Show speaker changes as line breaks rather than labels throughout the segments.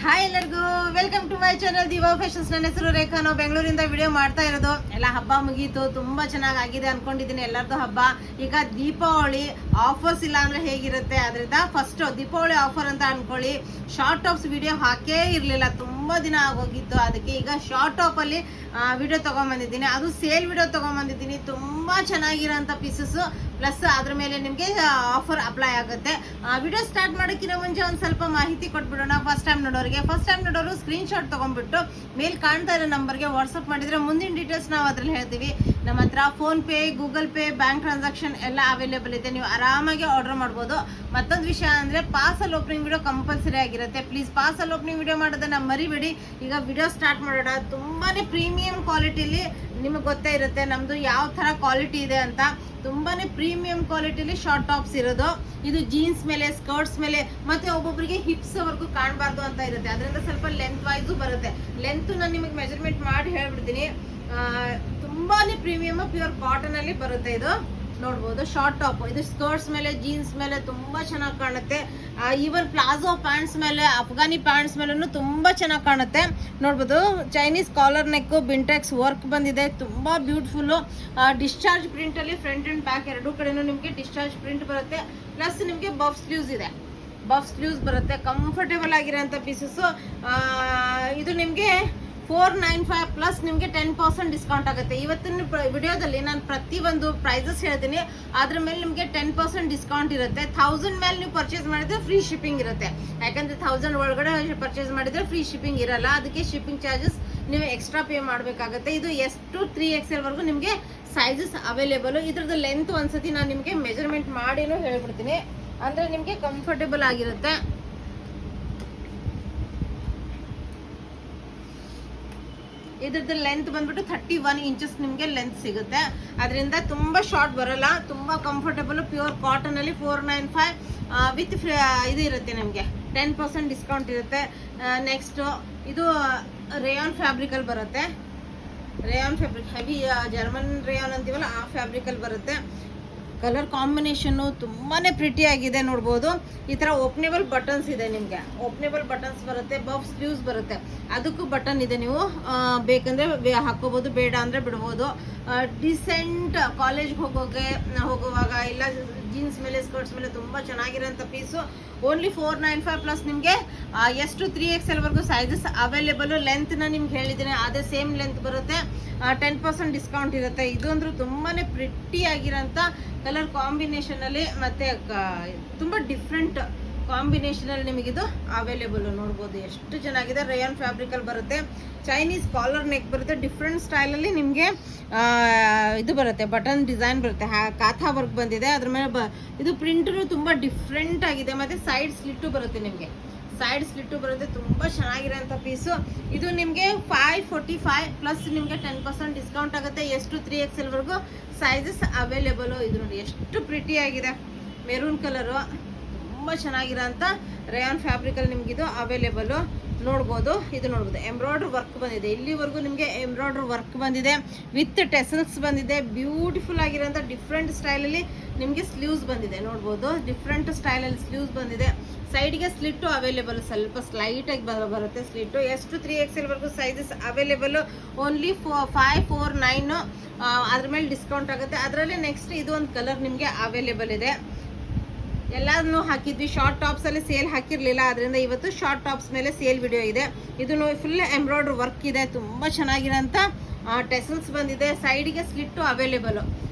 Hi ಎಲ್ಲರಿಗೂ welcome to my channel Diva Fashions. ನನ್ನ ಹೆಸರು ರೇಖಾ. ನಾವು ಬೆಂಗಳೂರಿಂದ ವಿಡಿಯೋ ಮಾಡ್ತಾ ಇರೋದು. ಎಲ್ಲ ಹಬ್ಬ ಮುಗೀತು, ತುಂಬಾ ಚೆನ್ನಾಗಿದೆ ಅನ್ಕೊಂಡಿದ್ದೀನಿ. ಎಲ್ಲರದು ಹಬ್ಬ. ಈಗ ದೀಪಾವಳಿ ಆಫರ್ಸ್ ಇಲ್ಲ ಅಂದ್ರೆ ಹೇಗಿರುತ್ತೆ, ಅದರಿಂದ ಫಸ್ಟ್ ದೀಪಾವಳಿ ಆಫರ್ ಅಂತ ಅನ್ಕೊಳ್ಳಿ. ಶಾರ್ಟ್ ಟಾಪ್ಸ್ ವಿಡಿಯೋ ಹಾಕೇ ಇರಲಿಲ್ಲ, ತುಂಬಾ ದಿನ ಆಗೋಗಿತ್ತು. ಅದಕ್ಕೆ ಈಗ ಶಾರ್ಟ್ ಟಾಪ್ ಅಲ್ಲಿ ವಿಡಿಯೋ ತಗೊಂಡ್ಬಂದಿದ್ದೀನಿ. ಅದು ಸೇಲ್ ವಿಡಿಯೋ ತಗೊಂಡ್ಬಂದಿದ್ದೀನಿ. ತುಂಬಾ ಚೆನ್ನಾಗಿರೋಂಥ ಪೀಸಸ್ ಪ್ಲಸ್ ಅದ್ರ ಮೇಲೆ ನಿಮಗೆ ಆಫರ್ ಅಪ್ಲೈ ಆಗುತ್ತೆ. ವಿಡಿಯೋ ಸ್ಟಾರ್ಟ್ ಮಾಡೋಕ್ಕಿಂತ ಮುಂಚೆ ಒಂದು ಸ್ವಲ್ಪ ಮಾಹಿತಿ ಕೊಟ್ಬಿಡೋಣ. ಫಸ್ಟ್ ಟೈಮ್ ನೋಡೋರು ಸ್ಕ್ರೀನ್ ಶಾಟ್ ತೊಗೊಂಡ್ಬಿಟ್ಟು ಮೇಲ್ ಕಾಣ್ತಾ ಇರೋ ನಂಬರ್ಗೆ ವಾಟ್ಸಪ್ ಮಾಡಿದರೆ ಮುಂದಿನ ಡೀಟೇಲ್ಸ್ ನಾವು ಅದ್ರಲ್ಲಿ ಹೇಳ್ತೀವಿ. ನಮ್ಮ ಹತ್ರ phone pay, Google pay, bank transaction ಎಲ್ಲ ಅವೈಲೇಬಲ್ ಇದೆ. ನೀವು ಆರಾಮಾಗಿ ಆರ್ಡರ್ ಮಾಡ್ಬೋದು. ಮತ್ತೊಂದು ವಿಷಯ ಅಂದರೆ ಪಾರ್ಸಲ್ ಓಪನಿಂಗ್ ವಿಡಿಯೋ ಕಂಪಲ್ಸರಿ ಆಗಿರುತ್ತೆ. ಪ್ಲೀಸ್ ಪಾರ್ಸಲ್ ಓಪನಿಂಗ್ ವಿಡಿಯೋ ಮಾಡೋದನ್ನ ಮರಿಬೇಡಿ. ಈಗ ವಿಡಿಯೋ ಸ್ಟಾರ್ಟ್ ಮಾಡೋಣ. ತುಂಬಾ ಪ್ರೀಮಿಯಂ ಕ್ವಾಲಿಟಿಲಿ ನಿಮಗೆ ಗೊತ್ತೇ ಇರುತ್ತೆ ನಮ್ಮದು ಯಾವ ಥರ ಕ್ವಾಲಿಟಿ ಇದೆ ಅಂತ. ತುಂಬಾನೇ ಪ್ರೀಮಿಯಂ ಕ್ವಾಲಿಟಿಲಿ ಶಾರ್ಟ್ ಟಾಪ್ಸ್ ಇರೋದು. ಇದು ಜೀನ್ಸ್ ಮೇಲೆ, ಸ್ಕರ್ಟ್ಸ್ ಮೇಲೆ, ಮತ್ತೆ ಒಬ್ಬೊಬ್ಬರಿಗೆ ಹಿಪ್ಸ್ ವರ್ಗೂ ಕಾಣಬಾರ್ದು ಅಂತ ಇರುತ್ತೆ. ಅದರಿಂದ ಸ್ವಲ್ಪ ಲೆಂತ್ ವೈಸು ಬರುತ್ತೆ. ಲೆಂತ್ ನಾನು ನಿಮಗೆ ಮೆಜರ್ಮೆಂಟ್ ಮಾಡಿ ಹೇಳ್ಬಿಡ್ತೀನಿ. ತುಂಬಾನೇ ಪ್ರೀಮಿಯಮ್, ಪ್ಯೂರ್ ಕಾಟನ್ ಅಲ್ಲಿ ಬರುತ್ತೆ. ಇದು ನೋಡ್ಬೋದು ಶಾರ್ಟ್ ಟಾಪ್. ಇದು ಸ್ಕರ್ಟ್ಸ್ ಮೇಲೆ, ಜೀನ್ಸ್ ಮೇಲೆ ತುಂಬಾ ಚೆನ್ನಾಗಿ ಕಾಣುತ್ತೆ. ಈವನ್ ಪ್ಲಾಜೋ ಪ್ಯಾಂಟ್ಸ್ ಮೇಲೆ, ಅಫ್ಘಾನಿ ಪ್ಯಾಂಟ್ಸ್ ಮೇಲೂ ತುಂಬಾ ಚೆನ್ನಾಗಿ ಕಾಣುತ್ತೆ. ನೋಡ್ಬೋದು ಚೈನೀಸ್ ಕಾಲರ್ ನೆಕ್, ಬಿಂಟೆಕ್ಸ್ ವರ್ಕ್ ಬಂದಿದೆ. ತುಂಬಾ ಬ್ಯೂಟಿಫುಲ್. ಡಿಸ್ಚಾರ್ಜ್ ಪ್ರಿಂಟ್ ಅಲ್ಲಿ ಫ್ರಂಟ್ ಅಂಡ್ ಬ್ಯಾಕ್ ಎರಡೂ ಕಡೆನೂ ನಿಮಗೆ ಡಿಸ್ಚಾರ್ಜ್ ಪ್ರಿಂಟ್ ಬರುತ್ತೆ. ಪ್ಲಸ್ ನಿಮಗೆ ಬಫ್ ಸ್ಲೀವ್ಸ್ ಇದೆ. ಬಫ್ ಸ್ಲೀವ್ಸ್ ಬರುತ್ತೆ. ಕಂಫರ್ಟೇಬಲ್ ಆಗಿರೋಂಥ ಪೀಸಸ್. ಇದು ನಿಮಗೆ 495 ಪ್ಲಸ್ ನಿಮಗೆ 10% ಡಿಸ್ಕೌಂಟ್ ಆಗುತ್ತೆ. ಇವತ್ತಿನ ವಿಡಿಯೋದಲ್ಲಿ ನಾನು ಪ್ರತಿಯೊಂದು ಪ್ರೈಸಸ್ ಹೇಳ್ತೀನಿ. ಅದ್ರ ಮೇಲೆ ನಿಮಗೆ 10% ಡಿಸ್ಕೌಂಟ್ ಇರುತ್ತೆ. 1000 ಮೇಲೆ ನೀವು ಪರ್ಚೇಸ್ ಮಾಡಿದ್ರೆ ಫ್ರೀ ಶಿಪ್ಪಿಂಗ್ ಇರುತ್ತೆ. ಯಾಕಂದ್ರೆ 1000 ಒಳಗಡೆ ಪರ್ಚೇಸ್ ಮಾಡಿದ್ರೆ ಫ್ರೀ ಶಿಪ್ಪಿಂಗ್ ಇರಲ್ಲ. ಅದಕ್ಕೆ ಶಿಪ್ಪಿಂಗ್ ಚಾರ್ಜಸ್ ನೀವು ಎಕ್ಸ್ಟ್ರಾ ಪೇ ಮಾಡಬೇಕಾಗುತ್ತೆ. ಇದು ಎಷ್ಟು 3XL ವರೆಗೂ ನಿಮಗೆ ಸೈಜಸ್ ಅವೈಲೇಬಲ್. ಇದ್ರದ್ದು ಲೆಂತ್ ಒಂದ್ಸತಿ ನಾನು ನಿಮಗೆ ಮೆಜರ್ಮೆಂಟ್ ಮಾಡಿನೂ ಹೇಳ್ಬಿಡ್ತೀನಿ, ಅಂದ್ರೆ ನಿಮಗೆ ಕಂಫರ್ಟೇಬಲ್ ಆಗಿರುತ್ತೆ. ಇದ್ರದ್ದು ಲೆಂತ್ ಬಂದ್ಬಿಟ್ಟು 31 ಇಂಚಸ್ ನಿಮಗೆ ಲೆಂತ್ ಸಿಗುತ್ತೆ. ಅದರಿಂದ ತುಂಬ ಶಾರ್ಟ್ ಬರಲ್ಲ. ತುಂಬ ಕಂಫರ್ಟಬಲ್, ಪ್ಯೂರ್ ಕಾಟನ್ ಅಲ್ಲಿ 495 ವಿತ್ ಇದು ಇರುತ್ತೆ. ನಿಮಗೆ 10% ಡಿಸ್ಕೌಂಟ್ ಇರುತ್ತೆ. ನೆಕ್ಸ್ಟ್ ಇದು ರೇಯಾನ್ ಫ್ಯಾಬ್ರಿಕ್ ಅಲ್ಲಿ ಬರುತ್ತೆ. Rayon fabric heavy German rayon ಅಂತೀವಲ್ಲ, ಆ ಫ್ಯಾಬ್ರಿಕ್ ಅಲ್ಲಿ ಬರುತ್ತೆ. ಕಲರ್ ಕಾಂಬಿನೇಷನ್ನು ತುಂಬಾನೇ ಪ್ರಿಟಿ ಆಗಿದೆ. ನೋಡ್ಬೋದು ಈ ತರ ಓಪನೇಬಲ್ ಬಟನ್ಸ್ ಇದೆ. ನಿಮಗೆ ಓಪನೇಬಲ್ ಬಟನ್ಸ್ ಬರುತ್ತೆ. ಬಫ್ ಸ್ಲೀವ್ಸ್ ಬರುತ್ತೆ. ಅದಕ್ಕೂ ಬಟನ್ ಇದೆ. ನೀವು ಬೇಕಂದ್ರೆ ಹಾಕೋಬಹುದು, ಬೇಡ ಅಂದ್ರೆ ಬಿಡ್ಬೋದು. ಡಿಸೆಂಟ್ ಕಾಲೇಜ್ಗೆ ಹೋಗುವಾಗ ಇಲ್ಲ ಜೀನ್ಸ್ ಮೇಲೆ, ಸ್ಕರ್ಟ್ಸ್ ಮೇಲೆ ತುಂಬಾ ಚೆನ್ನಾಗಿರೋಂಥ ಪೀಸು. ಓನ್ಲಿ 495 ಪ್ಲಸ್ ನಿಮಗೆ ಎಷ್ಟು 3XL ವರೆಗೂ ಸೈಜಸ್ ಅವೈಲೇಬಲ್. ಲೆಂತ್ನ ನಿಮ್ಗೆ ಹೇಳಿದ್ದೀನಿ, ಅದೇ ಸೇಮ್ ಲೆಂತ್ ಬರುತ್ತೆ. 10% ಡಿಸ್ಕೌಂಟ್ ಇರುತ್ತೆ. ಇದು ಅಂದ್ರೆ ತುಂಬಾನೇ ಪ್ರಿಟಿ ಆಗಿರೋಂಥ ಕಲರ್ ಕಾಂಬಿನೇಷನ್ ಅಲ್ಲಿ, ಮತ್ತೆ ತುಂಬಾ ಡಿಫ್ರೆಂಟ್ ಕಾಂಬಿನೇಷನ್ ಅಲ್ಲಿ ನಿಮಗಿದು ಅವೈಲೇಬಲ್. ನೋಡ್ಬೋದು ಎಷ್ಟು ಚೆನ್ನಾಗಿದೆ. ರೇಯಾನ್ ಫ್ಯಾಬ್ರಿಕ್ ಅಲ್ಲಿ ಬರುತ್ತೆ. ಚೈನೀಸ್ ಕಾಲರ್ ನೆಕ್ ಬರುತ್ತೆ. ಡಿಫ್ರೆಂಟ್ ಸ್ಟೈಲ್ ಅಲ್ಲಿ ನಿಮಗೆ ಇದು ಬರುತ್ತೆ. ಬಟನ್ ಡಿಸೈನ್ ಬರುತ್ತೆ. ಕಾಥಾ ವರ್ಕ್ ಬಂದಿದೆ. ಅದ್ರ ಮೇಲೆ ಇದು ಪ್ರಿಂಟ್ನು ತುಂಬಾ ಡಿಫ್ರೆಂಟ್ ಆಗಿದೆ. ಮತ್ತೆ ಸೈಡ್ ಸ್ಲಿಟ್ಟು ಬರುತ್ತೆ. ನಿಮಗೆ ಸೈಡ್ ಸ್ಲಿಟ್ಟು ಬರುತ್ತೆ. ತುಂಬಾ ಚೆನ್ನಾಗಿರೋಂಥ ಪೀಸು. ಇದು ನಿಮಗೆ 545 ಪ್ಲಸ್ ನಿಮಗೆ 10% ಡಿಸ್ಕೌಂಟ್ ಆಗುತ್ತೆ. ಎಷ್ಟು 3XL ವರೆಗೂ ಸೈಜಸ್ ಅವೈಲೇಬಲ್. ಇದು ನೋಡಿ ಎಷ್ಟು ಪ್ರಿಟಿ ಆಗಿದೆ. ಮೆರೂನ್ ಕಲರು ತುಂಬ ಚೆನ್ನಾಗಿರೋಂಥ ರೇಯಾನ್ ಫ್ಯಾಬ್ರಿಕ್ ಅಲ್ಲಿ ನಿಮ್ಗಿದು ಅವೈಲೇಬಲ್. ನೋಡ್ಬೋದು. ಇದು ನೋಡ್ಬೋದು ಎಂಬ್ರಾಯ್ಡ್ರಿ ವರ್ಕ್ ಬಂದಿದೆ. ಇಲ್ಲಿವರೆಗೂ ನಿಮಗೆ ಎಂಬ್ರಾಯ್ಡ್ರಿ ವರ್ಕ್ ಬಂದಿದೆ. ವಿತ್ ಟೆಸಲ್ಸ್ ಬಂದಿದೆ. ಬ್ಯೂಟಿಫುಲ್ ಆಗಿರೋಂಥ ಡಿಫ್ರೆಂಟ್ ಸ್ಟೈಲಲ್ಲಿ ನಿಮಗೆ ಸ್ಲೀವ್ಸ್ ಬಂದಿದೆ. ನೋಡ್ಬೋದು ಡಿಫ್ರೆಂಟ್ ಸ್ಟೈಲಲ್ಲಿ ಸ್ಲೀವ್ಸ್ ಬಂದಿದೆ. ಸೈಡ್ಗೆ ಸ್ಲಿಟ್ಟು ಅವೈಲೇಬಲ್. ಸ್ವಲ್ಪ ಸ್ಲೈಟಾಗಿ ಬರುತ್ತೆ ಸ್ಲಿಟ್ಟು. ಎಷ್ಟು 3XL ವರೆಗೂ ಸೈಜಸ್ ಅವೈಲೇಬಲ್. ಓನ್ಲಿ 549 ಅದ್ರ ಮೇಲೆ ಡಿಸ್ಕೌಂಟ್ ಆಗುತ್ತೆ. ಅದರಲ್ಲಿ ನೆಕ್ಸ್ಟ್ ಇದು ಒಂದು ಕಲರ್ ನಿಮಗೆ ಅವೈಲೇಬಲ್ ಇದೆ. ಎಲ್ಲಾನು ಹಾಕಿದ್ವಿ. ಶಾರ್ಟ್ ಟಾಪ್ಸ್ ಅಲ್ಲಿ ಸೇಲ್ ಹಾಕಿರ್ಲಿಲ್ಲ, ಅದರಿಂದ ಇವತ್ತು ಶಾರ್ಟ್ ಟಾಪ್ಸ್ ಮೇಲೆ ಸೇಲ್ ವಿಡಿಯೋ ಇದೆ. ಇದು ಫುಲ್ ಎಂಬ್ರಾಯ್ಡ್ರಿ ವರ್ಕ್ ಇದೆ. ತುಂಬಾ ಚೆನ್ನಾಗಿರೋಂಥ ಟೆಸಲ್ಸ್ ಬಂದಿದೆ. ಸೈಡ್ಗೆ ಸ್ಲಿಟ್ಟು ಅವೈಲೇಬಲ್.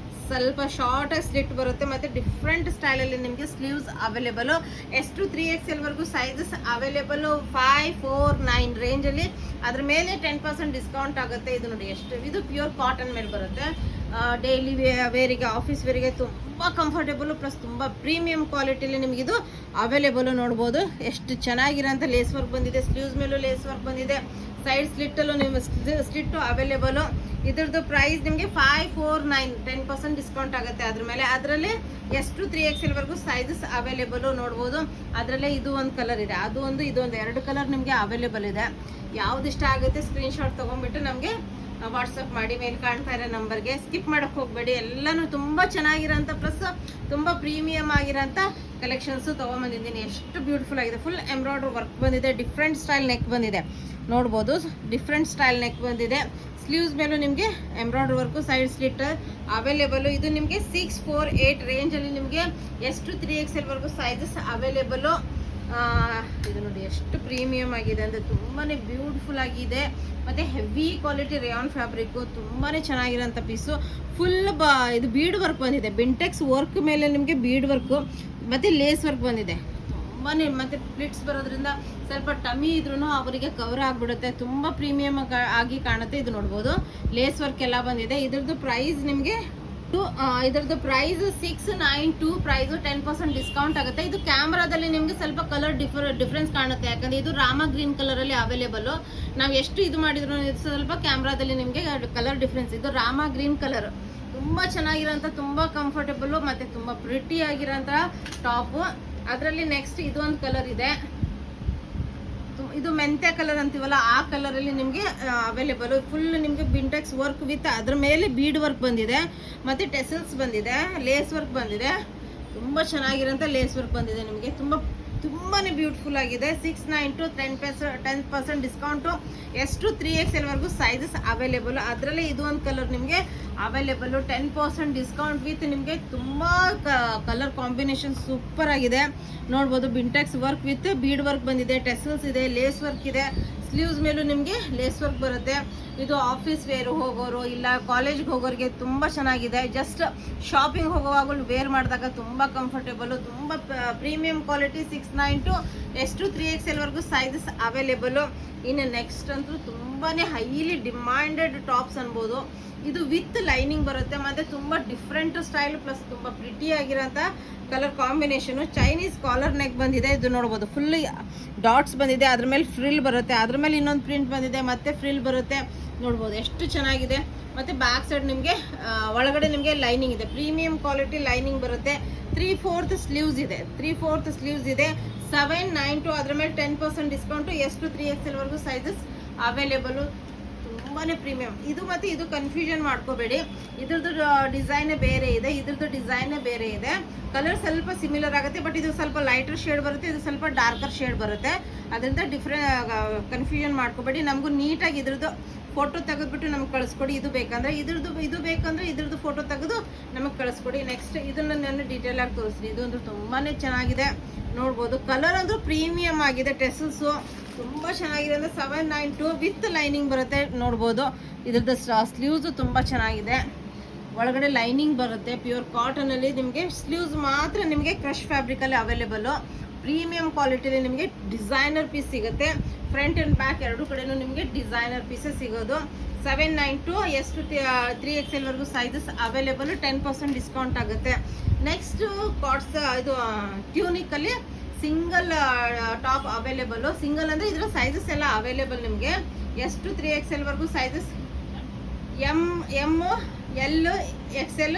ಸ್ವಲ್ಪ ಶಾರ್ಟ್ ಆಗಿ ಸ್ಲಿಟ್ ಬರುತ್ತೆ. ಮತ್ತೆ ಡಿಫ್ರೆಂಟ್ ಸ್ಟೈಲ್ ಅಲ್ಲಿ ನಿಮಗೆ ಸ್ಲೀವ್ಸ್ ಅವೈಲೇಬಲ್. ಎಷ್ಟು 3XL ವರೆಗೂ ಸೈಜಸ್ ಅವೈಲೇಬಲ್. 549 ರೇಂಜ್ ಅಲ್ಲಿ. ಅದ್ರ ಮೇಲೆ 10% ಡಿಸ್ಕೌಂಟ್ ಆಗುತ್ತೆ. ಇದು ನೋಡಿ ಎಷ್ಟು. ಇದು ಪ್ಯೂರ್ ಕಾಟನ್ ಮೇಲೆ ಬರುತ್ತೆ. ಡೈಲಿ ವೇರಿಗೆ, ಆಫೀಸ್ ವೇರಿಗೆ ತುಂಬ ಕಂಫರ್ಟೇಬಲ್ ಪ್ಲಸ್ ತುಂಬ ಪ್ರೀಮಿಯಂ ಕ್ವಾಲಿಟಿಲಿ ನಿಮಗಿದು ಅವೈಲೇಬಲ್. ನೋಡ್ಬೋದು ಎಷ್ಟು ಚೆನ್ನಾಗಿರೋಂಥ ಲೇಸ್ ವರ್ಕ್ ಬಂದಿದೆ. ಸ್ಲೀವ್ಸ್ ಮೇಲೂ ಲೇಸ್ ವರ್ಕ್ ಬಂದಿದೆ. ಸೈಡ್ ಸ್ಲಿಟ್ಟಲ್ಲೂ ನಿಮಗೆ ಸ್ಲಿಟ್ಟು ಅವೈಲೇಬಲ್. ಇದ್ರದ್ದು ಪ್ರೈಸ್ ನಿಮಗೆ 549, 10% ಡಿಸ್ಕೌಂಟ್ ಆಗುತ್ತೆ ಅದ್ರ ಮೇಲೆ. ಅದರಲ್ಲಿ ಎಷ್ಟು 3XL ವರೆಗೂ ಸೈಜಸ್ ಅವೈಲೇಬಲ್. ನೋಡ್ಬೋದು. ಅದರಲ್ಲೇ ಇದು ಒಂದು ಕಲರ್ ಇದೆ, ಇದು ಒಂದು 2 ಕಲರ್ ನಿಮಗೆ ಅವೈಲೇಬಲ್ ಇದೆ. ಯಾವ್ದು ಇಷ್ಟ ಆಗುತ್ತೆ ಸ್ಕ್ರೀನ್ ಶಾಟ್ ತೊಗೊಂಡ್ಬಿಟ್ಟು ನಮಗೆ ವಾಟ್ಸಪ್ ಮಾಡಿ, ಮೇಲೆ ಕಾಣ್ತಾ ಇರೋ ನಂಬರ್ಗೆ. ಸ್ಕಿಪ್ ಮಾಡೋಕ್ಕೆ ಹೋಗಬೇಡಿ, ಎಲ್ಲನೂ ತುಂಬ ಚೆನ್ನಾಗಿರೋಂಥ ಪ್ಲಸ್ ತುಂಬ ಪ್ರೀಮಿಯಮ್ ಆಗಿರೋಂಥ ಕಲೆಕ್ಷನ್ಸು ತೊಗೊಂಬಂದಿದ್ದೀನಿ. ಎಷ್ಟು ಬ್ಯೂಟಿಫುಲ್ ಆಗಿದೆ, ಫುಲ್ ಎಂಬ್ರಾಯ್ಡ್ರಿ ವರ್ಕ್ ಬಂದಿದೆ, ಡಿಫ್ರೆಂಟ್ ಸ್ಟೈಲ್ ನೆಕ್ ಬಂದಿದೆ ನೋಡ್ಬೋದು. ಡಿಫ್ರೆಂಟ್ ಸ್ಟೈಲ್ ನೆಕ್ ಬಂದಿದೆ. ಸ್ಲೀವ್ಸ್ ಮೇಲೂ ನಿಮಗೆ embroidery work, side slit available. ಇದು ನಿಮಗೆ 648 ರೇಂಜಲ್ಲಿ ನಿಮಗೆ ಎಷ್ಟು 3XL ವರೆಗೂ ಸೈಜಸ್ ಅವೈಲೇಬಲು. ಇದು ನೋಡಿ ಎಷ್ಟು ಪ್ರೀಮಿಯಮ್ ಆಗಿದೆ ಅಂದರೆ ತುಂಬಾ ಬ್ಯೂಟಿಫುಲ್ ಆಗಿದೆ. ಮತ್ತು ಹೆವಿ ಕ್ವಾಲಿಟಿ ರೇಯಾನ್ ಫ್ಯಾಬ್ರಿಕ್ಕು, ತುಂಬಾ ಚೆನ್ನಾಗಿರೋಂಥ ಪೀಸು. ಫುಲ್ ಇದು ಬೀಡ್ ವರ್ಕ್ ಬಂದಿದೆ, ಬಿಂಟೆಕ್ಸ್ ವರ್ಕ್ ಮೇಲೆ ನಿಮಗೆ ಬೀಡ್ ವರ್ಕು ಮತ್ತು ಲೇಸ್ ವರ್ಕ್ ಬಂದಿದೆ. ತುಂಬಾ ಮತ್ತು ಪ್ಲಿಟ್ಸ್ ಬರೋದ್ರಿಂದ ಸ್ವಲ್ಪ ಟಮಿ ಇದ್ರೂ ಅವರಿಗೆ ಕವರ್ ಆಗಿಬಿಡುತ್ತೆ, ತುಂಬ ಪ್ರೀಮಿಯಮ್ ಆಗಿ ಕಾಣುತ್ತೆ. ಇದು ನೋಡ್ಬೋದು, ಲೇಸ್ ವರ್ಕ್ ಎಲ್ಲ ಬಂದಿದೆ. ಇದ್ರದ್ದು ಪ್ರೈಸ್ ನಿಮಗೆ ಇದರದ್ದು ಪ್ರೈಸ್ 692 ಪ್ರೈಸು, 10% ಡಿಸ್ಕೌಂಟ್ ಆಗುತ್ತೆ. ಇದು ಕ್ಯಾಮ್ರಾದಲ್ಲಿ ನಿಮಗೆ ಸ್ವಲ್ಪ ಕಲರ್ ಡಿಫ್ರೆನ್ಸ್ ಕಾಣುತ್ತೆ, ಯಾಕಂದರೆ ಇದು ರಾಮ ಗ್ರೀನ್ ಕಲರಲ್ಲಿ ಅವೈಲೇಬಲು. ನಾವು ಎಷ್ಟು ಇದು ಮಾಡಿದ್ರು ಸ್ವಲ್ಪ ಕ್ಯಾಮ್ರಾದಲ್ಲಿ ನಿಮಗೆ ಕಲರ್ ಡಿಫ್ರೆನ್ಸ್. ಇದು ರಾಮ ಗ್ರೀನ್ ಕಲರ್, ತುಂಬ ಚೆನ್ನಾಗಿರೋಂಥ, ತುಂಬ ಕಂಫರ್ಟೇಬಲು ಮತ್ತು ತುಂಬ ಪ್ರಿಟಿ ಆಗಿರೋಂಥ ಟಾಪು. ಅದರಲ್ಲಿ ನೆಕ್ಸ್ಟ್ ಇದು ಒಂದು ಕಲರ್ ಇದೆ, ಇದು ಮೆಂತ್ಯ ಕಲರ್ ಅಂತೀವಲ್ಲ ಆ ಕಲರಲ್ಲಿ ನಿಮಗೆ ಅವೈಲೇಬಲು. ಫುಲ್ ನಿಮಗೆ ಬಿಂಟೆಕ್ಸ್ ವರ್ಕ್ ವಿತ್ ಅದ್ರ ಮೇಲೆ ಬೀಡ್ ವರ್ಕ್ ಬಂದಿದೆ, ಮತ್ತು ಟೆಸಲ್ಸ್ ಬಂದಿದೆ, ಲೇಸ್ ವರ್ಕ್ ಬಂದಿದೆ. ತುಂಬ ಚೆನ್ನಾಗಿರೋಂಥ ಲೇಸ್ ವರ್ಕ್ ಬಂದಿದೆ ನಿಮಗೆ, ತುಂಬಾ ಬ್ಯೂಟಿಫುಲ್ ಆಗಿದೆ. 692 10% ಡಿಸ್ಕೌಂಟು. ಎಷ್ಟು 3XL ವರೆಗೂ ಸೈಜಸ್ ಅವೈಲೇಬಲು. ಅದರಲ್ಲೇ ಇದು ಒಂದು ಕಲರ್ ನಿಮಗೆ ಅವೈಲೇಬಲು, 10% ಡಿಸ್ಕೌಂಟ್ ವಿತ್ ನಿಮಗೆ ತುಂಬ ಕಲರ್ ಕಾಂಬಿನೇಷನ್ ಸೂಪರ್ ಆಗಿದೆ ನೋಡ್ಬೋದು. ಬಿಂಟೆಕ್ಸ್ ವರ್ಕ್ ವಿತ್ ಬೀಡ್ ವರ್ಕ್ ಬಂದಿದೆ, ಟೆಸಲ್ಸ್ ಇದೆ, ಲೇಸ್ ವರ್ಕ್ ಇದೆ. ಸ್ಲೀವ್ಸ್ ಮೇಲೂ ನಿಮಗೆ ಲೇಸ್ ವರ್ಕ್ ಬರುತ್ತೆ. ಇದು ಆಫೀಸ್ ವೇರ್ ಹೋಗೋರು ಇಲ್ಲ ಕಾಲೇಜ್ಗೆ ಹೋಗೋರಿಗೆ ತುಂಬ ಚೆನ್ನಾಗಿದೆ. ಜಸ್ಟ್ ಶಾಪಿಂಗ್ ಹೋಗುವಾಗಲೂ ವೇರ್ ಮಾಡಿದಾಗ ತುಂಬ ಕಂಫರ್ಟೇಬಲು, ತುಂಬ ಪ್ರೀಮಿಯಂ ಕ್ವಾಲಿಟಿ. 692 ಎಷ್ಟು 3XL ವರೆಗೂ ಸೈಜಸ್ ಅವೈಲೇಬಲು. ಇನ್ನು ನೆಕ್ಸ್ಟ್ ಅಂತೂ ತುಂಬಾ ಹೈಲಿ ಡಿಮ್ಯಾಂಡೆಡ್ ಟಾಪ್ಸ್ ಅನ್ಬೋದು. ಇದು ವಿತ್ ಲೈನಿಂಗ್ ಬರುತ್ತೆ, ಮತ್ತು ತುಂಬ ಡಿಫ್ರೆಂಟ್ ಸ್ಟೈಲ್ ಪ್ಲಸ್ ತುಂಬ ಪ್ರಿಟಿ ಆಗಿರೋಂಥ colour combination. Chinese collar neck ಬಂದಿದೆ, ಇದು ನೋಡ್ಬೋದು. ಫುಲ್ ಡಾಟ್ಸ್ ಬಂದಿದೆ, ಅದ್ರ ಮೇಲೆ ಫ್ರಿಲ್ ಬರುತ್ತೆ, ಅದ್ರ ಮೇಲೆ ಇನ್ನೊಂದು ಪ್ರಿಂಟ್ ಬಂದಿದೆ, ಮತ್ತೆ ಫ್ರಿಲ್ ಬರುತ್ತೆ ನೋಡ್ಬೋದು. ಎಷ್ಟು ಚೆನ್ನಾಗಿದೆ. ಮತ್ತು ಬ್ಯಾಕ್ ಸೈಡ್ ನಿಮಗೆ ಒಳಗಡೆ ನಿಮಗೆ ಲೈನಿಂಗ್ ಇದೆ, ಪ್ರೀಮಿಯಂ ಕ್ವಾಲಿಟಿ ಲೈನಿಂಗ್ ಬರುತ್ತೆ. 3/4 ಸ್ಲೀವ್ಸ್ ಇದೆ, 3/4 ಸ್ಲೀವ್ಸ್ ಇದೆ. 792 ಅದ್ರ ಮೇಲೆ 10% ಡಿಸ್ಕೌಂಟು. ಎಷ್ಟು 3XL ವರೆಗೂ ಸೈಜಸ್ ಅವೈಲೇಬಲು. ತುಂಬಾ ಪ್ರೀಮಿಯಂ ಇದು. ಮತ್ತು ಇದು ಕನ್ಫ್ಯೂಷನ್ ಮಾಡ್ಕೋಬೇಡಿ, ಇದ್ರದ್ದು ಡಿಸೈನೇ ಬೇರೆ ಇದೆ, ಇದ್ರದ್ದು ಡಿಸೈನೇ ಬೇರೆ ಇದೆ. ಕಲರ್ ಸ್ವಲ್ಪ ಸಿಮಿಲರ್ ಆಗುತ್ತೆ, ಬಟ್ ಇದು ಸ್ವಲ್ಪ ಲೈಟರ್ ಶೇಡ್ ಬರುತ್ತೆ, ಇದು ಸ್ವಲ್ಪ ಡಾರ್ಕರ್ ಶೇಡ್ ಬರುತ್ತೆ. ಅದರಿಂದ ಕನ್ಫ್ಯೂಷನ್ ಮಾಡ್ಕೋಬೇಡಿ. ನಮಗೂ ನೀಟಾಗಿ ಇದ್ರದ್ದು ಫೋಟೋ ತೆಗೆದುಬಿಟ್ಟು ನಮ್ಗೆ ಕಳಿಸ್ಕೊಡಿ. ಇದು ಬೇಕಂದರೆ ಇದ್ರದ್ದು ಫೋಟೋ ತೆಗೆದು ನಮಗೆ ಕಳಿಸ್ಕೊಡಿ. ನೆಕ್ಸ್ಟ್ ಇದನ್ನು ನಾನು ಡೀಟೇಲ್ ಆಗಿ ತೋರಿಸ್ತೀನಿ. ಇದು ಅಂದ್ರೆ ತುಂಬಾ ಚೆನ್ನಾಗಿದೆ ನೋಡ್ಬೋದು. ಕಲರ್ ಅಂದ್ರೂ ಪ್ರೀಮಿಯಂ ಆಗಿದೆ. ಟೆಸಲ್ಸು ತುಂಬ ಚೆನ್ನಾಗಿದೆ. ಅಂದರೆ 792 ವಿತ್ ಲೈನಿಂಗ್ ಬರುತ್ತೆ ನೋಡ್ಬೋದು. ಇದ್ರದ್ದು ಸ್ಲೀವ್ಸು ತುಂಬ ಚೆನ್ನಾಗಿದೆ, ಒಳಗಡೆ ಲೈನಿಂಗ್ ಬರುತ್ತೆ. ಪ್ಯೂರ್ ಕಾಟನಲ್ಲಿ ನಿಮಗೆ ಸ್ಲೀವ್ಸ್ ಮಾತ್ರ ನಿಮಗೆ ಕ್ರಶ್ ಫ್ಯಾಬ್ರಿಕಲ್ಲಿ ಅವೈಲೇಬಲು. ಪ್ರೀಮಿಯಂ ಕ್ವಾಲಿಟಿಲಿ ನಿಮಗೆ ಡಿಸೈನರ್ ಪೀಸ್ ಸಿಗುತ್ತೆ. ಫ್ರಂಟ್ ಆ್ಯಂಡ್ ಬ್ಯಾಕ್ ಎರಡೂ ಕಡೆಯೂ ನಿಮಗೆ ಡಿಸೈನರ್ ಪೀಸಸ್ ಸಿಗೋದು. 792 ಎಷ್ಟು 3XL ವರೆಗೂ ಸೈಜಸ್ ಅವೈಲೇಬಲು. 10% ಡಿಸ್ಕೌಂಟ್ ಆಗುತ್ತೆ. ನೆಕ್ಸ್ಟು ಇದು ಟ್ಯೂನಿಕಲ್ಲಿ ಸಿಂಗಲ್ ಟಾಪ್ ಅವೈಲೇಬಲು. ಸಿಂಗಲ್ ಅಂದರೆ ಇದರ ಸೈಜಸ್ ಎಲ್ಲ ಅವೈಲೇಬಲ್ ನಿಮಗೆ. ಎಷ್ಟು 3XL ವರೆಗೂ sizes, M L XL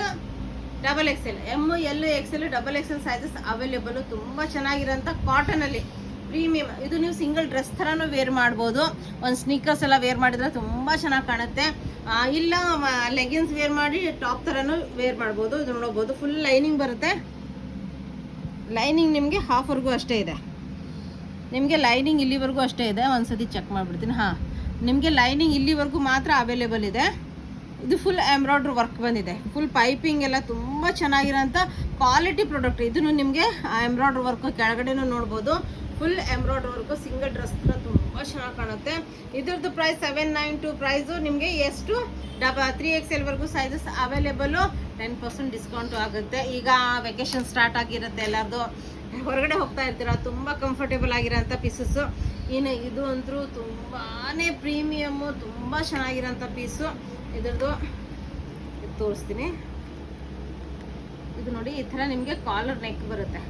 XXL, M L XL XXL sizes available. ತುಂಬ ಚೆನ್ನಾಗಿರೋಂಥ ಕಾಟನಲ್ಲಿ ಪ್ರೀಮಿಯಂ. ಇದು ನೀವು ಸಿಂಗಲ್ ಡ್ರೆಸ್ ಥರನೂ ವೇರ್ ಮಾಡ್ಬೋದು. ಒಂದು ಸ್ನೀಕರ್ಸ್ ಎಲ್ಲ ವೇರ್ ಮಾಡಿದರೆ ತುಂಬ ಚೆನ್ನಾಗಿ ಕಾಣುತ್ತೆ. ಇಲ್ಲ ಲೆಗಿನ್ಸ್ ವೇರ್ ಮಾಡಿ ಟಾಪ್ ಥರನೂ ವೇರ್ ಮಾಡ್ಬೋದು. ಇದು ನೋಡ್ಬೋದು, ಫುಲ್ ಲೈನಿಂಗ್ ಬರುತ್ತೆ. ಲೈನಿಂಗ್ ನಿಮಗೆ ಹಾಫ್ವರೆಗೂ ಅಷ್ಟೇ ಇದೆ. ನಿಮಗೆ ಲೈನಿಂಗ್ ಇಲ್ಲಿವರೆಗೂ ಅಷ್ಟೇ ಇದೆ. ಒಂದ್ಸತಿ ಚೆಕ್ ಮಾಡಿಬಿಡ್ತೀನಿ. ಹಾಂ, ನಿಮಗೆ ಲೈನಿಂಗ್ ಇಲ್ಲಿವರೆಗೂ ಮಾತ್ರ ಅವೈಲೇಬಲ್ ಇದೆ. ಇದು ಫುಲ್ ಎಂಬ್ರಾಯ್ಡ್ರಿ ವರ್ಕ್ ಬಂದಿದೆ. ಫುಲ್ ಪೈಪಿಂಗ್ ಎಲ್ಲ ತುಂಬ ಚೆನ್ನಾಗಿರೋಂಥ ಕ್ವಾಲಿಟಿ ಪ್ರಾಡಕ್ಟ್. ಇದನ್ನು ನಿಮಗೆ ಎಂಬ್ರಾಯ್ಡ್ರಿ ವರ್ಕ್ ಕೆಳಗಡೆನೂ ನೋಡ್ಬೋದು. Full embroidery work single dress ಥರ ತುಂಬ ಚೆನ್ನಾಗಿ ಕಾಣುತ್ತೆ. ಇದ್ರದ್ದು ಪ್ರೈಸ್ 792 ಪ್ರೈಸು. ನಿಮಗೆ ಎಷ್ಟು 3XL ವರೆಗೂ ಸೈಜಸ್ ಅವೈಲೇಬಲು. 10% ಡಿಸ್ಕೌಂಟು ಆಗುತ್ತೆ. ಈಗ ವೆಕೇಶನ್ ಸ್ಟಾರ್ಟ್ ಆಗಿರುತ್ತೆ, ಎಲ್ಲರದು ಹೊರಗಡೆ ಹೋಗ್ತಾ ಇರ್ತೀರ, ತುಂಬ ಕಂಫರ್ಟೇಬಲ್ ಆಗಿರೋಂಥ ಪೀಸಸ್ಸು. ಇನ್ನು ಇದು ಅಂತೂ ತುಂಬಾ ಪ್ರೀಮಿಯಮ್ಮು, ತುಂಬ ಚೆನ್ನಾಗಿರೋಂಥ ಪೀಸು. ಇದ್ರದ್ದು ತೋರಿಸ್ತೀನಿ. ಇದು ನೋಡಿ, ಈ ಥರ ನಿಮಗೆ ಕಾಲರ್ ನೆಕ್ ಬರುತ್ತೆ.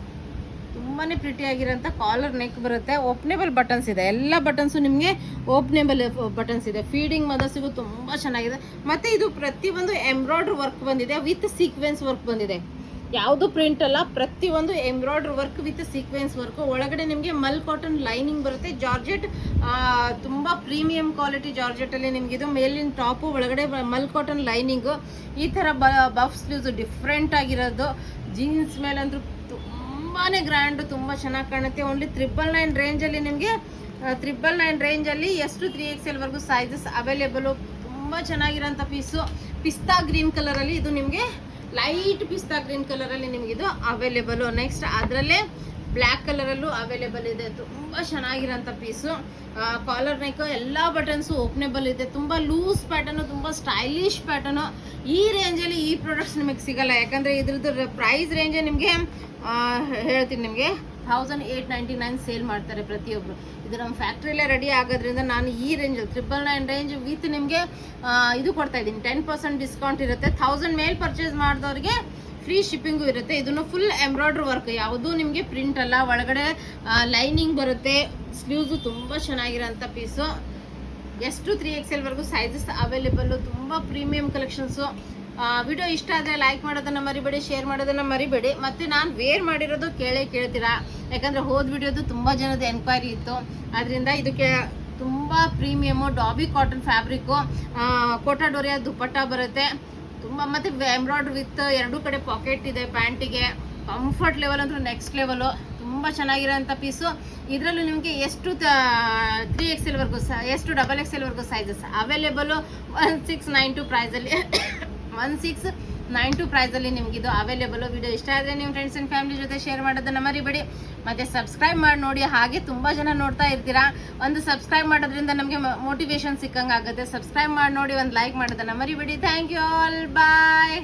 ತುಂಬಾ ಪ್ರಿಟಿ ಆಗಿರೋಂಥ ಕಾಲರ್ ನೆಕ್ ಬರುತ್ತೆ. ಓಪನೇಬಲ್ ಬಟನ್ಸ್ ಇದೆ, ಎಲ್ಲ ಬಟನ್ಸು ನಿಮಗೆ ಓಪನೇಬಲ್ ಬಟನ್ಸ್ ಇದೆ. ಫೀಡಿಂಗ್ ಮದರ್ಸಿಗೂ ತುಂಬ ಚೆನ್ನಾಗಿದೆ. ಮತ್ತು ಇದು ಪ್ರತಿಯೊಂದು ಎಂಬ್ರಾಯ್ಡ್ರಿ ವರ್ಕ್ ಬಂದಿದೆ ವಿತ್ ಸೀಕ್ವೆನ್ಸ್ ವರ್ಕ್ ಬಂದಿದೆ. ಯಾವುದು ಪ್ರಿಂಟ್ ಅಲ್ಲ, ಪ್ರತಿಯೊಂದು embroidery work with sequence work. ಒಳಗಡೆ ನಿಮಗೆ ಮಲ್ ಕಾಟನ್ ಲೈನಿಂಗ್ ಬರುತ್ತೆ. ಜಾರ್ಜೆಟ್ ತುಂಬ ಪ್ರೀಮಿಯಂ ಕ್ವಾಲಿಟಿ ಜಾರ್ಜೆಟಲ್ಲಿ ನಿಮ್ಗೆ ಇದು ಮೇಲಿನ ಟಾಪು, ಒಳಗಡೆ ಮಲ್ ಕಾಟನ್ ಲೈನಿಂಗು. ಈ ಥರ ಬಫ್ ಸ್ಲೀವ್ಸ್ ಡಿಫ್ರೆಂಟ್ ಆಗಿರೋದು. ಜೀನ್ಸ್ ಮೇಲಂದ್ರೂ ತುಂಬಾ ಗ್ರ್ಯಾಂಡು, ತುಂಬ ಚೆನ್ನಾಗಿ ಕಾಣುತ್ತೆ. ಓನ್ಲಿ 999 ರೇಂಜಲ್ಲಿ ನಿಮಗೆ 999 ರೇಂಜಲ್ಲಿ ಎಷ್ಟು 3XL ವರೆಗೂ ಸೈಜಸ್ ಅವೈಲೇಬಲು. ತುಂಬ ಚೆನ್ನಾಗಿರೋಂಥ ಪೀಸು. ಪಿಸ್ತಾ ಗ್ರೀನ್ ಕಲರಲ್ಲಿ ಇದು ನಿಮಗೆ, ಲೈಟ್ ಪಿಸ್ತಾ ಗ್ರೀನ್ ಕಲರಲ್ಲಿ ನಿಮಗಿದು ಅವೈಲೇಬಲು. ನೆಕ್ಸ್ಟ್ ಅದರಲ್ಲೇ ಬ್ಲ್ಯಾಕ್ ಕಲರಲ್ಲೂ ಅವೈಲೇಬಲ್ ಇದೆ. ತುಂಬ ಚೆನ್ನಾಗಿರೋಂಥ ಪೀಸು. ಕಾಲರ್ ನೆಕ್ ಎಲ್ಲ ಬಟನ್ಸು ಓಪನೇಬಲ್ ಇದೆ. ತುಂಬ ಲೂಸ್ ಪ್ಯಾಟರ್ನು, ತುಂಬ ಸ್ಟೈಲಿಶ್ ಪ್ಯಾಟರ್ನು. ಈ ರೇಂಜಲ್ಲಿ ಈ ಪ್ರಾಡಕ್ಟ್ಸ್ ನಿಮಗೆ ಸಿಗಲ್ಲ, ಯಾಕಂದರೆ ಇದ್ರದ್ದು ಪ್ರೈಸ್ ರೇಂಜೇ ನಿಮಗೆ ಹೇಳ್ತೀನಿ, ನಿಮಗೆ 1899 ಸೇಲ್ ಮಾಡ್ತಾರೆ ಪ್ರತಿಯೊಬ್ಬರು. ಇದು ನಮ್ಮ ಫ್ಯಾಕ್ಟ್ರಿಯಲ್ಲೇ ರೆಡಿ ಆಗೋದ್ರಿಂದ ನಾನು ಈ ರೇಂಜ್ 999 ರೇಂಜ್ ವಿತ್ ನಿಮಗೆ ಇದು ಕೊಡ್ತಾ ಇದ್ದೀನಿ. 10% ಡಿಸ್ಕೌಂಟ್ ಇರುತ್ತೆ. 1000 ಮೇಲ್ ಪರ್ಚೇಸ್ ಮಾಡಿದವ್ರಿಗೆ ಫ್ರೀ ಶಿಪ್ಪಿಂಗು ಇರುತ್ತೆ. ಇದನ್ನು ಫುಲ್ ಎಂಬ್ರಾಯ್ಡ್ರಿ ವರ್ಕ್, ಯಾವುದೂ ನಿಮಗೆ ಪ್ರಿಂಟ್ ಅಲ್ಲ. ಒಳಗಡೆ ಲೈನಿಂಗ್ ಬರುತ್ತೆ. ಸ್ಲೀವ್ಸು ತುಂಬ ಚೆನ್ನಾಗಿರೋಂಥ ಪೀಸು. ಎಷ್ಟು 3XL ವರೆಗೂ ಸೈಜಸ್ ಅವೈಲೇಬಲ್ಲು. ತುಂಬ ಪ್ರೀಮಿಯಂ ಕಲೆಕ್ಷನ್ಸು. ವಿಡಿಯೋ ಇಷ್ಟ ಆದರೆ ಲೈಕ್ ಮಾಡೋದನ್ನು ಮರಿಬೇಡಿ, ಶೇರ್ ಮಾಡೋದನ್ನು ಮರಿಬೇಡಿ. ಮತ್ತು ನಾನು ವೇರ್ ಮಾಡಿರೋದು ಕೇಳ್ತೀರಾ, ಯಾಕಂದರೆ ಹೋದ ವಿಡಿಯೋದು ತುಂಬ ಜನದ ಎನ್ಕ್ವೈರಿ ಇತ್ತು. ಅದರಿಂದ ಇದಕ್ಕೆ ತುಂಬ premium ಡಾಬಿ cotton fabric, Kota Doria ದುಪ್ಪಟ್ಟ ಬರುತ್ತೆ. ತುಂಬ ಮತ್ತು ಎಂಬ್ರಾಯ್ಡ್ರಿ ವಿತ್ ಎರಡೂ ಕಡೆ ಪಾಕೆಟ್ ಇದೆ ಪ್ಯಾಂಟಿಗೆ. ಕಂಫರ್ಟ್ ಲೆವೆಲ್ ಅಂತೂ ನೆಕ್ಸ್ಟ್ ಲೆವೆಲು. ತುಂಬ ಚೆನ್ನಾಗಿರೋಂಥ ಪೀಸು. ಇದರಲ್ಲೂ ನಿಮಗೆ ಎಷ್ಟು 3XL ವರೆಗೂ ಎಷ್ಟು XXL ವರೆಗೂ ಸೈಜಸ್ ಅವೈಲೇಬಲು. 1692 ಪ್ರೈಸಲ್ಲಿ 1692 ಪ್ರೈಸಲ್ಲಿ ನಿಮಗಿದು ಅವೈಲೇಬಲು. ವಿಡಿಯೋ ಇಷ್ಟ ಆದರೆ ನಿಮ್ಮ ಫ್ರೆಂಡ್ಸ್ ಆ್ಯಂಡ್ ಫ್ಯಾಮಿಲಿ ಜೊತೆ ಶೇರ್ ಮಾಡೋದನ್ನು ಮರಿಬೇಡಿ. ಮತ್ತು ಸಬ್ಸ್ಕ್ರೈಬ್ ಮಾಡಿ ನೋಡಿ. ಹಾಗೆ ತುಂಬ ಜನ ನೋಡ್ತಾ ಇರ್ತೀರಾ. ಒಂದು ಸಬ್ಸ್ಕ್ರೈಬ್ ಮಾಡೋದ್ರಿಂದ ನಮಗೆ ಮೋಟಿವೇಶನ್ ಸಿಕ್ಕಂಗೆ ಆಗುತ್ತೆ. ಸಬ್ಸ್ಕ್ರೈಬ್ ಮಾಡಿ ನೋಡಿ, ಒಂದು ಲೈಕ್ ಮಾಡೋದನ್ನು ಮರಿಬೇಡಿ. Thank you all, bye.